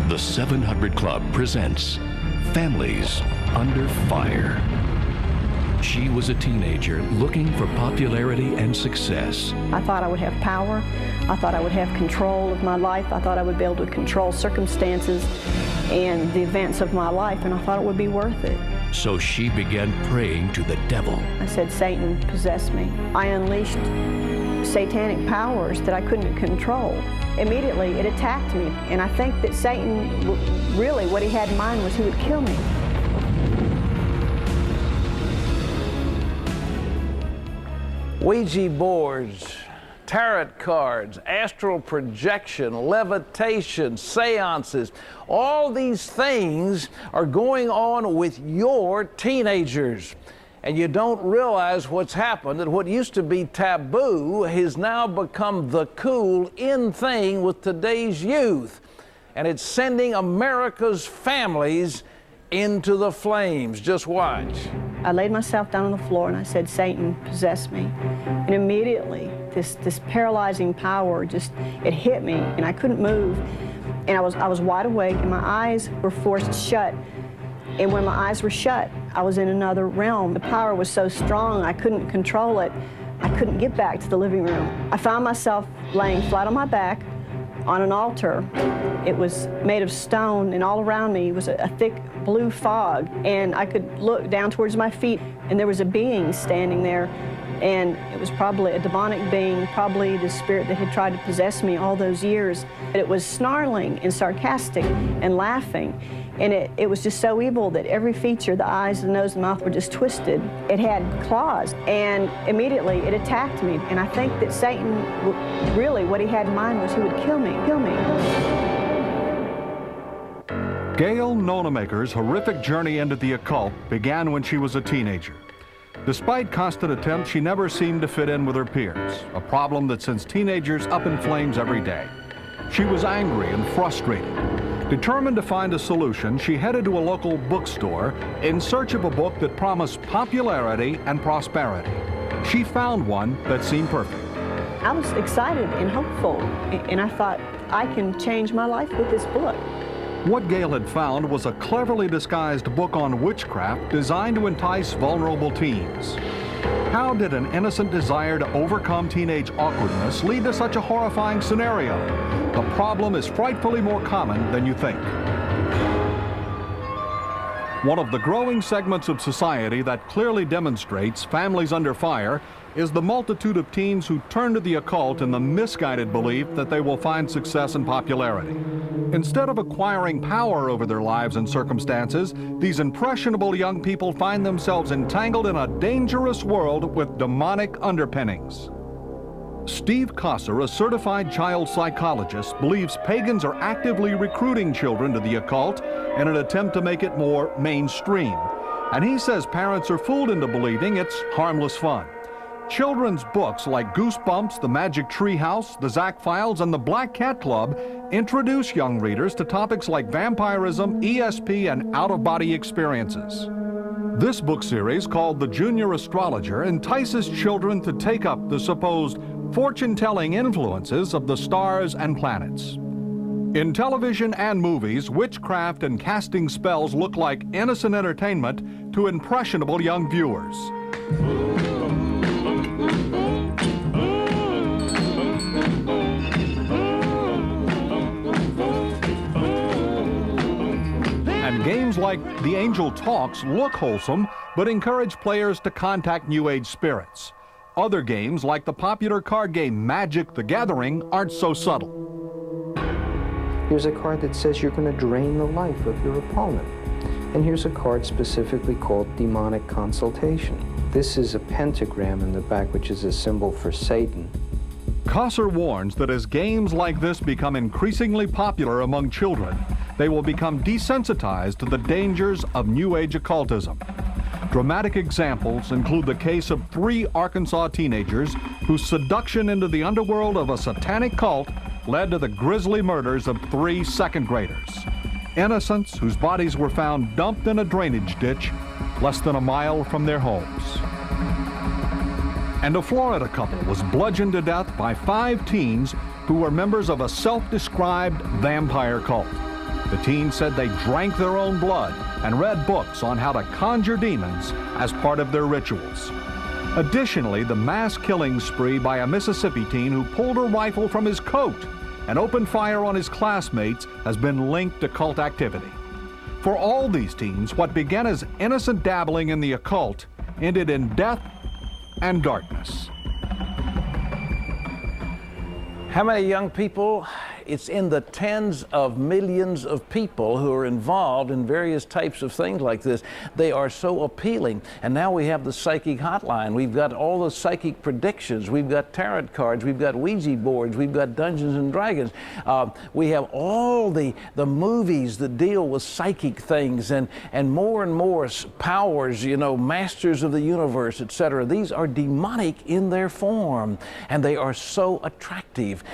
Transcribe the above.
The 700 Club presents Families Under Fire. She was a teenager looking for popularity and success. I thought I would have power. I thought I would have control of my life. I thought I would be able to control circumstances and the events of my life, and I thought it would be worth it. So she began praying to the devil. I said, Satan, possess me. I unleashed satanic powers that I couldn't control. Immediately, it attacked me, and I think that Satan, really what he had in mind was he would kill me. Ouija boards, tarot cards, astral projection, levitation, seances, all these things are going on with your teenagers. And you don't realize what's happened, that what used to be taboo has now become the cool in thing with today's youth. And it's sending America's families into the flames. Just watch. I laid myself down on the floor and I said, Satan, possess me. And immediately, this paralyzing power it hit me, and I couldn't move. And I was wide awake, and my eyes were forced shut. And when my eyes were shut, I was in another realm. The power was so strong, I couldn't control it. I couldn't get back to the living room. I found myself laying flat on my back on an altar. It was made of stone, and all around me was a thick blue fog. And I could look down towards my feet, and there was a being standing there. And it was probably a demonic being, probably the spirit that had tried to possess me all those years. It was snarling and sarcastic and laughing. And it was just so evil that every feature, the eyes, the nose, the mouth were just twisted. It had claws, and immediately it attacked me. And I think that Satan, really what he had in mind was he would kill me. Gail Nonemaker's horrific journey into the occult began when she was a teenager. Despite constant attempts, she never seemed to fit in with her peers, a problem that sends teenagers up in flames every day. She was angry and frustrated. Determined to find a solution, she headed to a local bookstore in search of a book that promised popularity and prosperity. She found one that seemed perfect. I was excited and hopeful, and I thought, I can change my life with this book. What Gail had found was a cleverly disguised book on witchcraft designed to entice vulnerable teens. How did an innocent desire to overcome teenage awkwardness lead to such a horrifying scenario? The problem is frightfully more common than you think. One of the growing segments of society that clearly demonstrates families under fire is the multitude of teens who turn to the occult in the misguided belief that they will find success and popularity. Instead of acquiring power over their lives and circumstances, these impressionable young people find themselves entangled in a dangerous world with demonic underpinnings. Steve Kosser, a certified child psychologist, believes pagans are actively recruiting children to the occult in an attempt to make it more mainstream. And he says parents are fooled into believing it's harmless fun. Children's books like Goosebumps, The Magic Tree House, The Zack Files, and The Black Cat Club introduce young readers to topics like vampirism, ESP, and out-of-body experiences. This book series, called The Junior Astrologer, entices children to take up the supposed fortune-telling influences of the stars and planets. In television and movies, witchcraft and casting spells look like innocent entertainment to impressionable young viewers. And games like The Angel Talks look wholesome, but encourage players to contact New Age spirits. Other games, like the popular card game Magic the Gathering, aren't so subtle. Here's a card that says you're going to drain the life of your opponent. And here's a card specifically called Demonic Consultation. This is a pentagram in the back, which is a symbol for Satan. Kosser warns that as games like this become increasingly popular among children, they will become desensitized to the dangers of New Age occultism. Dramatic examples include the case of 3 Arkansas teenagers whose seduction into the underworld of a satanic cult led to the grisly murders of 3 second graders. Innocents whose bodies were found dumped in a drainage ditch less than a mile from their homes. And a Florida couple was bludgeoned to death by 5 teens who were members of a self-described vampire cult. The teens said they drank their own blood and read books on how to conjure demons as part of their rituals. Additionally, the mass killing spree by a Mississippi teen who pulled a rifle from his coat and opened fire on his classmates has been linked to cult activity. For all these teens, what began as innocent dabbling in the occult ended in death and darkness. How many young people? It's in the tens of millions of people who are involved in various types of things like this. They are so appealing. And now we have the psychic hotline. We've got all the psychic predictions. We've got tarot cards. We've got Ouija boards. We've got Dungeons and Dragons. We have all the movies that deal with psychic things and more powers, you know, masters of the universe, etc. These are demonic in their form, and they are so attractive.